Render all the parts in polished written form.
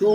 2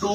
2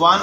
1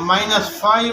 -5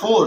4،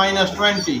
-20۔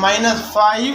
-5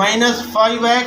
-5x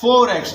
4x۔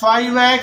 5x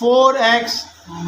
4x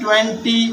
20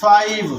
5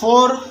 4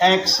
x۔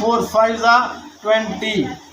4 5 20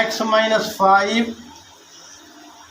x-5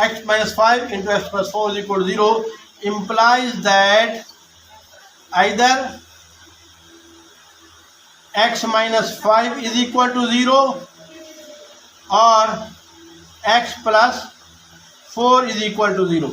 x minus 5 into x plus 4 is equal to 0 implies that either x minus 5 is equal to 0 or x plus 4 is equal to 0.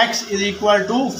x is equal to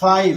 5.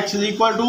x is equal to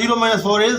0 minus 4 is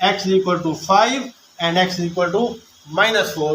x is equal to 5 and x is equal to -4.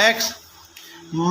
x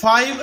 5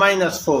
-4.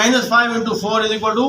-5 into 4 is equal to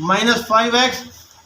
-5x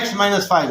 x -5.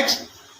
x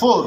4.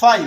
5,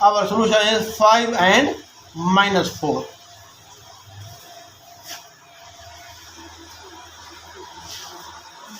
our solution is 5 and -4.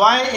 y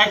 ax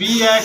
bx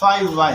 5y.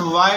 y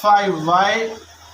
5y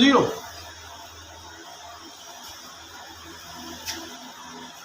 0.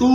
2.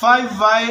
5y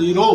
0.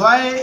y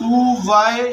2y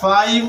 5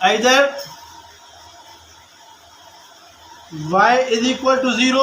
either y is equal to 0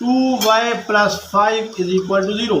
2y plus 5 is equal to 0.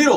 0.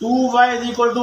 2y is equal to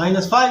-5.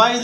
y is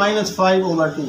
-5/2.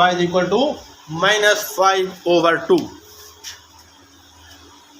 y is equal to -5/2.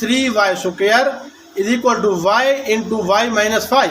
3y² is equal to y into y -5.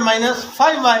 -5y.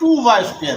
2y².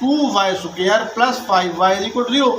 2y² plus 5y is equal to 0.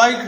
y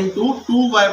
into 2y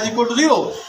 is equal to 0،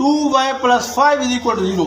2y plus 5 is equal to 0.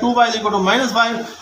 2y is equal to -5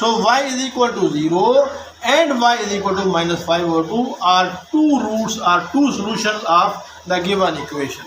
So y is equal to 0 and y is equal to -5/2 are two roots, are two solutions of the given equation.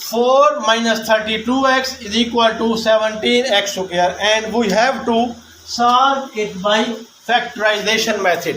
4 - 32x is equal to 17x² and we have to solve it by factorization method.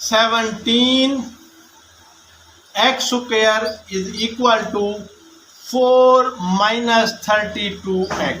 17x² is equal to 4 - 32x.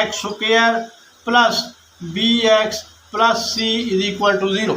ax² plus bx plus c is equal to 0.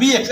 bx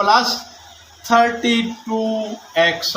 +32x.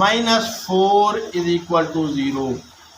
-4 is equal to 0.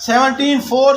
17 4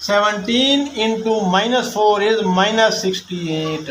17 into -4 is -68.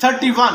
31.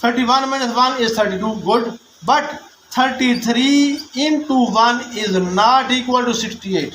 31 minus 1 is 32. Good. But 33 into 1 is not equal to 68.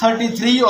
33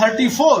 34.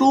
2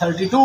32.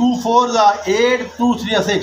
2 4 8 2 3 6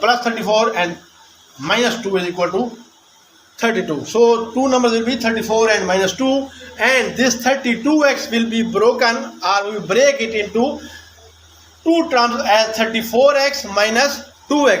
plus 34 and -2 is equal to 32. So two numbers will be 34 and -2, and this 32x will be broken, or we break it into two terms as 34x minus 2x.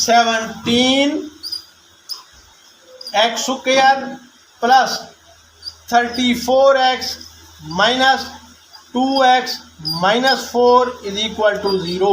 17x² plus 34x minus 2x minus 4 is equal to 0.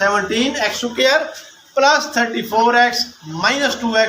17x² plus 34x minus 2x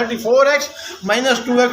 34x minus 2x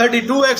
32x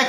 x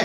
x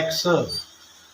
x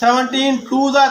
17 2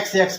x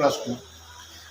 + 2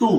2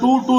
2 2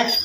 x +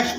x +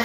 x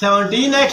17x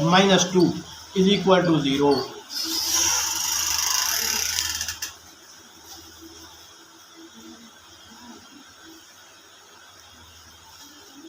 -2 is equal to 0.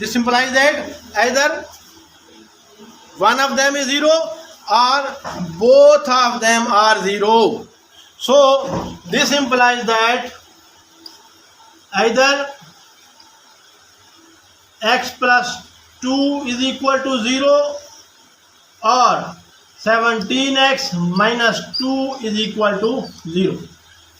This implies that either one of them is 0 or both of them are 0. So this implies that either x + 2 is equal to 0 or 17x minus 2 is equal to 0.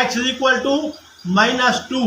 x is equal to -2.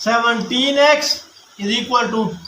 17x is equal to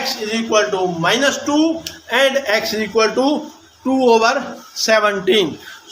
x is equal to -2 and x is equal to 2/17.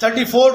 34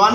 1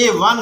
a 1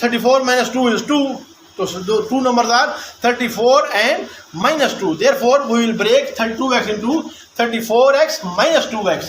34 minus 2 is 2. So the two numbers are 34 and minus 2. Therefore we will break 32x into 34x minus 2x.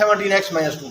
17x minus 2.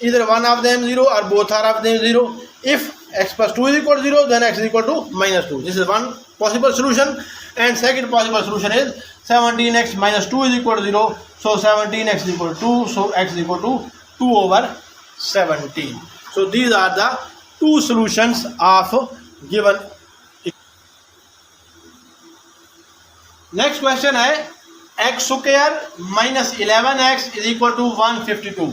either one of them 0 or both are of them 0. If x plus 2 is equal to 0, then x is equal to minus 2. This is one possible solution. And second possible solution is 17x minus 2 is equal to 0. So 17x is equal to 2. So x is equal to 2 over 17. So these are the two solutions of given. Next question है x square minus 11x is equal to 152.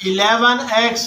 11x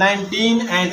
19 and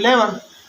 11.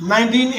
19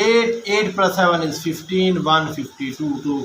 8, 8 plus 7 is 15, 152.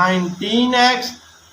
19x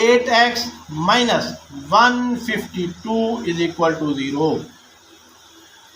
8x minus 152 is equal to 0.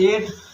8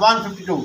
152,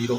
0.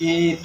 8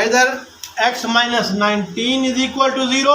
either x minus 19 is equal to 0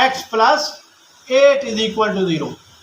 x plus 8 is equal to 0.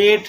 8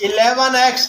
11x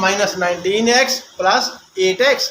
-19x + 8x.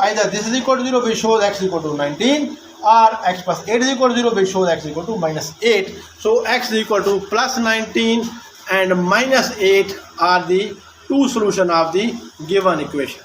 either this is equal to 0 which shows x equal to 19 or x plus 8 is equal to 0 which shows x equal to -8. So x is equal to +19 and -8 are the two solution of the given equation.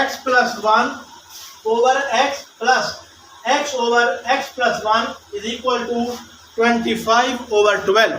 x plus 1 over x plus x over x plus 1 is equal to 25 over 12.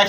x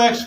x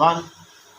1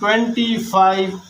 25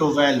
12.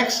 x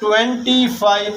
25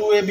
2ab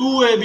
2ab.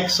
x,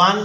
1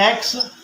x,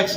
x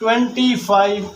25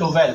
12.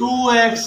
2x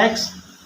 x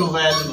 12.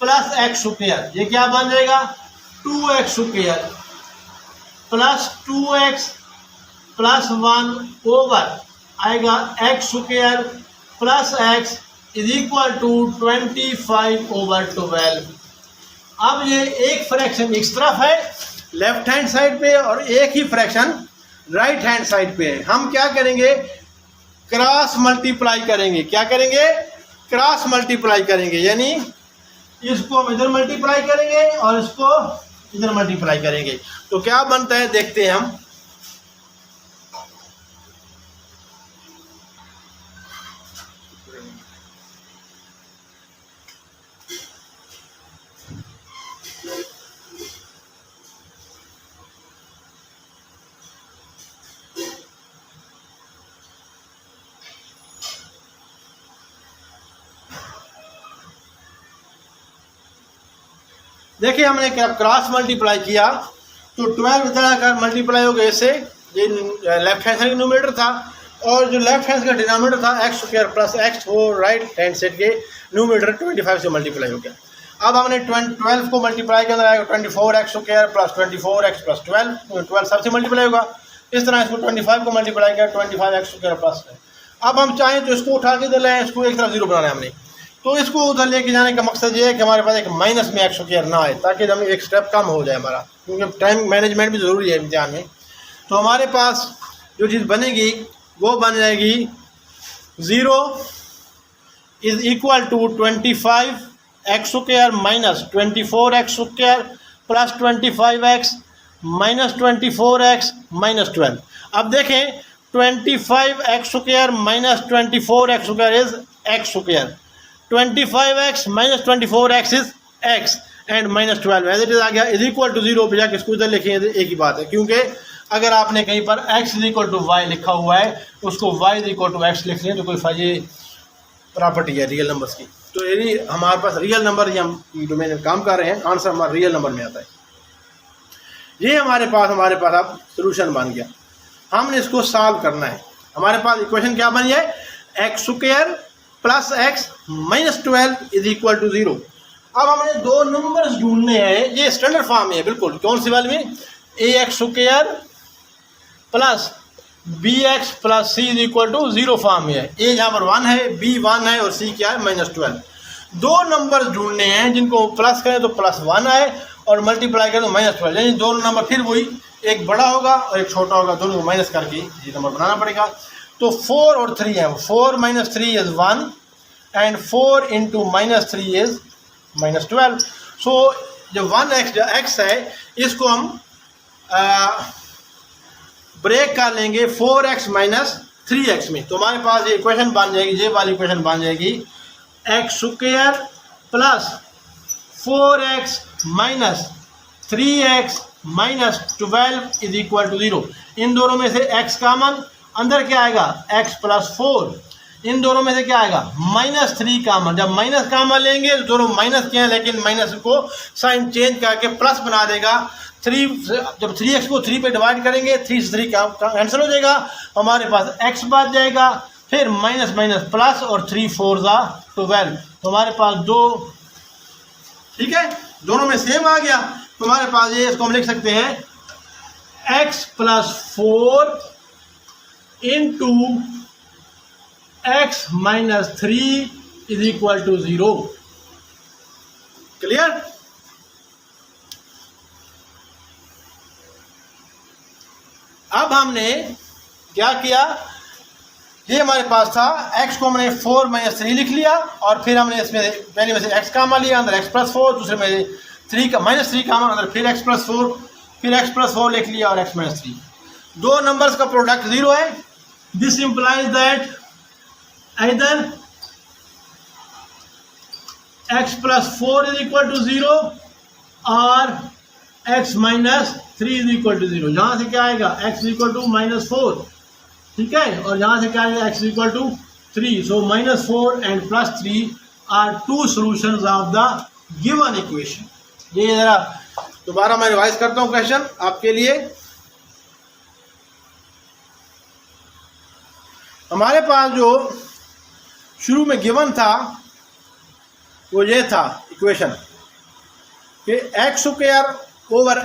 Plus x square, ये क्या बन जाएगा 2x square plus 2x plus 1 over आएगा x square plus x is equal to 25/12। अब ये एक fraction इस तरफ है लेफ्ट हैंड साइड पे और एक ही फ्रैक्शन राइट हैंड साइड पे है। हम क्या करेंगे, क्रॉस मल्टीप्लाई करेंगे। क्या करेंगे, क्रॉस मल्टीप्लाई करेंगे, यानी इसको हम इधर मल्टीप्लाई करेंगे और इसको इधर मल्टीप्लाई करेंगे। तो क्या बनता है देखते हैं हम। देखिए हमने क्रॉस मल्टीप्लाई किया तो 12 इधर आकर मल्टीप्लाई हो गए, इससे ये लेफ्ट हैंड साइड का न्यूमरेटर था और जो लेफ्ट हैंड का डिनोमिनेटर था एक्स स्क्वायर प्लस एक्स, वो राइट हैंड साइड के न्यूमरेटर 25 से मल्टीप्लाई हो गया। अब हमने 12 को मल्टीप्लाई के अंदर आएगा 24x square plus 24x plus 12 सबसे मल्टीप्लाई होगा। इस तरह इसको 25 को मल्टीप्लाई किया 25x स्क्वायर प्लस। अब हम चाहें तो इसको उठा के दे लें, इसको एक तरफ जीरो बनाना है हमने, तो इसको उधर लेके जाने का मकसद ये है कि हमारे पास एक माइनस में एक्स स्क्वायर ना आए, ताकि हम एक स्टेप कम हो जाए हमारा, क्योंकि टाइम मैनेजमेंट भी ज़रूरी है इम्तिहान में। तो हमारे पास जो चीज़ बनेगी वो बन जाएगी 0 is equal to 25x square minus 24x square plus 25x minus 24x minus 12। अब देखें 25x square minus 24x square is x square, 25x minus 24x is x and minus 12 as it is आ गया is equal to 0। बजा के इसको इधर लिखेंगे एक ही बात है, क्योंकि अगर आपने कहीं पर x is equal to y लिखा हुआ है उसको y is equal to x लिख लें तो कोई फायदे प्रॉपर्टी है रियल नंबर्स की। तो यदि हमारे पास रियल नंबर ये हम जो मैंने काम कर रहे हैं आंसर हमारा रियल नंबर में आता है। ये हमारे पास अब सोल्यूशन बन गया। हमने इसको सॉल्व करना है। हमारे पास इक्वेशन क्या बनी है, x square plus x minus 12 is equal to 0। अब हमने दो नंबर्स ढूंढने हैं, ये स्टैंडर्ड फॉर्म है बिल्कुल, कौन सी वाली में, a x square plus b x plus c is equal to 0 form में है। ए यहाँ पर 1 है, बी 1 है और सी क्या है माइनस 12। दो नंबर ढूंढने हैं जिनको प्लस करें तो प्लस 1 आए और मल्टीप्लाई करें तो माइनस 12, यानी दोनों नंबर फिर वही, एक बड़ा होगा और एक छोटा होगा, दोनों को माइनस करके ये नंबर बनाना पड़ेगा। तो 4 और 3 है, 4 minus 3 is 1 and 4 into minus 3 is minus 12। सो जो 1x है इसको हम ब्रेक कर लेंगे 4x माइनस 3x में, तो हमारे पास ये इक्वेशन बन जाएगी, ये वाली इक्वेशन बन जाएगी x square plus 4x minus 3x minus 12 is equal to 0। इन दोनों में से x कॉमन, अंदर क्या आएगा x प्लस 4, इन दोनों में से क्या आएगा माइनस 3 कॉमन। जब माइनस कॉमन लेंगे तो दोनों माइनस के हैं, लेकिन माइनस को साइन चेंज करके प्लस बना देगा। 3 जब 3x को 3 पे डिवाइड करेंगे 3 से 3 कैंसिल हो जाएगा, हमारे पास x बच जाएगा, फिर माइनस माइनस प्लस और 3 4 12। तो हमारे पास दो, ठीक है, दोनों में सेम आ गया। तो हमारे पास ये, इसको हम लिख सकते हैं x plus 4 into x minus 3 is equal to 0। Clear? अब हमने क्या किया, ये हमारे पास था x को हमने 4 माइनस 3 लिख लिया और फिर हमने इसमें पहले में से x कामा लिया, अंदर x प्लस 4, दूसरे में 3 का माइनस 3 कामा, अंदर फिर x प्लस 4, फिर x प्लस 4 लिख लिया और x माइनस 3। दो नंबर्स का प्रोडक्ट 0 है। This implies that either x plus 4 is equal to 0 or x minus 3 is equal to 0। यहाँ से क्या आएगा x is equal to minus 4, ठीक है, और यहाँ से क्या आएगा x is equal to 3। so minus 4 and plus 3 are two solutions of the given equation। ये जरा दोबारा मैं रिवाइज करता हूँ क्वेश्चन आपके लिए। हमारे पास जो शुरू में गिवन था वो ये था, इक्वेशन कि x square over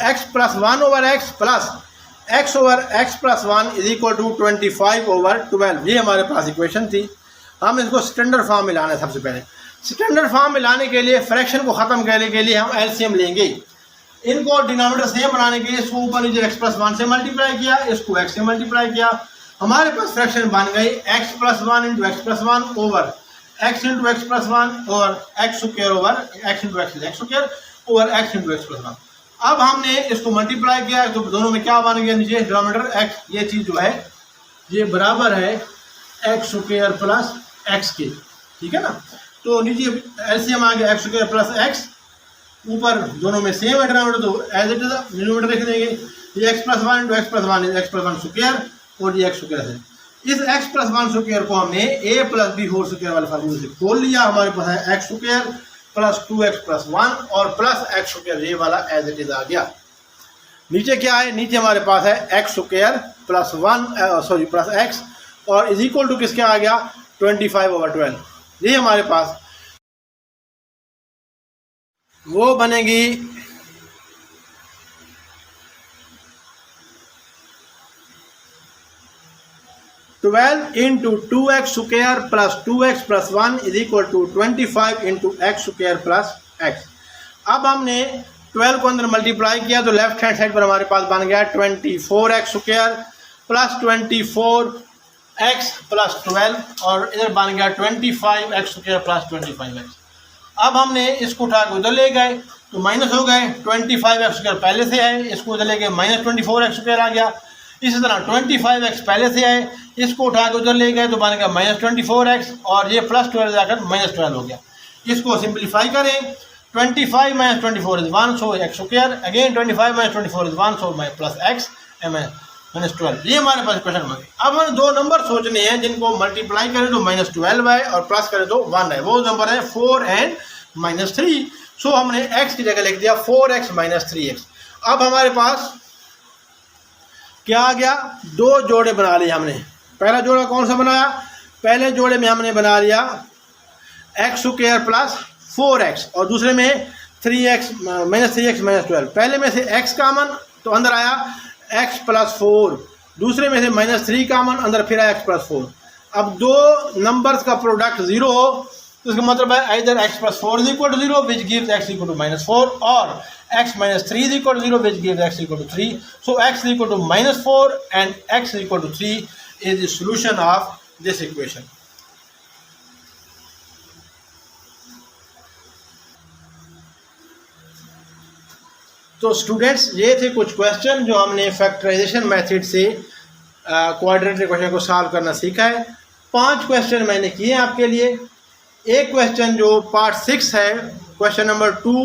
x plus 1 over x plus x over x plus 1 is equal to 25 over 12। ये हमारे पास इक्वेशन थी। हम इसको स्टैंडर्ड फॉर्म में लाना है। सबसे पहले स्टैंडर्ड फॉर्म में लाने के लिए फ्रैक्शन को ख़त्म करने के लिए हम एलसीएम लेंगे। इनको डिनोमिनेटर सेम बनाने के लिए इसको ऊपर नीचे एक्स प्लस 1 से मल्टीप्लाई किया, इसको एक्स से मल्टीप्लाई किया, हमारे पास फ्रैक्शन बन गई x plus 1 into x plus 1 over x into x plus 1 over x square over x into x square over x into x plus 1। अब हमने इसको मल्टीप्लाई किया तो दोनों में क्या बन गया, नीचे डिनोमिनेटर एक्स, ये चीज़ जो है ये बराबर है एक्स स्क्वायर प्लस एक्स के, ठीक है ना। तो नीचे एलसीएम आ गया एक्स स्क्वायर प्लस एक्स, ऊपर दोनों में सेम है डिनोमिनेटर, तो एज इट इज डिनोमिनेटर लिख देंगे। ये x plus 1 into x plus 1 x plus 1 square और ये एक्स स्क्वायर है। इस एक्स प्लस 1 स्क्वायर को हमने ए प्लस बी होल स्क्वायर वाले फार्मूले से खोल लिया। हमारे पास है x square plus 2x plus 1 और प्लस एक्स स्क्वायर, ये वाला एज इट इज आ गया। नीचे क्या है, नीचे हमारे पास है x square plus 1 plus x और इज इक्वल टू किसके आ गया 25 ओवर 12। ये हमारे पास वो बनेगी 12 into 2x square plus 2x plus 1 is equal to 25 into x square plus x. अब हमने 12 को अंदर मल्टीप्लाई किया तो लेफ्ट हैंड साइड पर हमारे पास बन गया 24x square plus 24x plus 12 और इधर बन गया 25x स्क्वायर प्लस 25x। अब हमने इसको उठा के उधर ले गए तो माइनस हो गए, 25x स्क्वायर पहले से है, इसको उधर ले गए माइनस 24x स्क्वायर आ गया। इसी तरह 25x पहले से है, इसको उठा के उधर ले गए तो बन गया माइनस 24x और ये प्लस 12 जाकर माइनस 12 हो गया। इसको सिंप्लीफाई करें, 25 minus 24 is 1, so x square again 25 minus 24 is 1, so plus x minus 12। ये हमारे पास क्वेश्चन बन गए। अब हमें दो नंबर सोचने हैं जिनको मल्टीप्लाई करें तो माइनस 12 है और प्लस करें तो 1 है। वो नंबर है 4 एंड माइनस 3। सो हमने x की जगह लिख दिया 4x माइनस 3x। अब हमारे पास क्या आ गया, दो जोड़े बना लिए हमने। पहला जोड़ा कौन सा बनाया, पहले जोड़े में हमने बना लिया एक्स स्क्वायर प्लस 4x और दूसरे में 3x माइनस 3x माइनस 12। पहले में से x कामन तो अंदर आया x प्लस 4, दूसरे में से माइनस 3 कामन अंदर फिर आया x प्लस 4। अब दो नंबर्स का प्रोडक्ट 0 हो तो इसका मतलब है इधर x plus 4 is equal to 0 which gives x equal to minus 4 और x minus 3 is equal to 0 which gives x equal to 3। So x is equal to minus 4 and x is equal to 3 is the solution of this equation. तो students ये थे कुछ question जो हमने factorization method से quadratic equation को solve करना सीखा है। 5 क्वेश्चन मैंने किए हैं आपके लिए। एक क्वेश्चन जो पार्ट 6 है, क्वेश्चन नंबर 2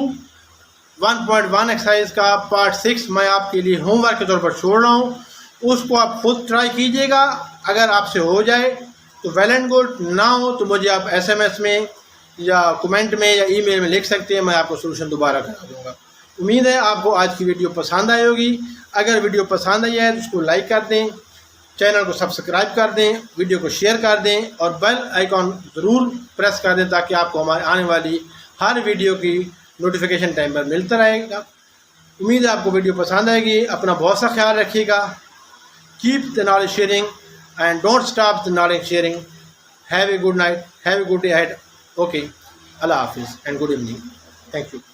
1.1 एक्सरसाइज का पार्ट 6 मैं आपके लिए होमवर्क के तौर पर छोड़ रहा हूँ, उसको आप खुद ट्राई कीजिएगा। अगर आपसे हो जाए तो वेल एंड गुड, ना हो तो मुझे आप SMS में या कमेंट में या ईमेल में लिख सकते हैं, मैं आपको सोल्यूशन दोबारा करा दूँगा। उम्मीद है आपको आज की वीडियो पसंद आई होगी। अगर वीडियो पसंद आई है तो उसको लाइक कर दें, चैनल को सब्सक्राइब कर दें, वीडियो को शेयर कर दें और बेल आइकॉन ज़रूर प्रेस कर दें ताकि आपको हमारे आने वाली हर वीडियो की नोटिफिकेशन टाइम पर मिलता रहेगा। उम्मीद है आपको वीडियो पसंद आएगी। अपना बहुत सा ख्याल रखिएगा। Keep the knowledge sharing and don't stop the knowledge sharing. Have a good night, have a good day ahead. Okay, Allah Hafiz and good evening. Thank you.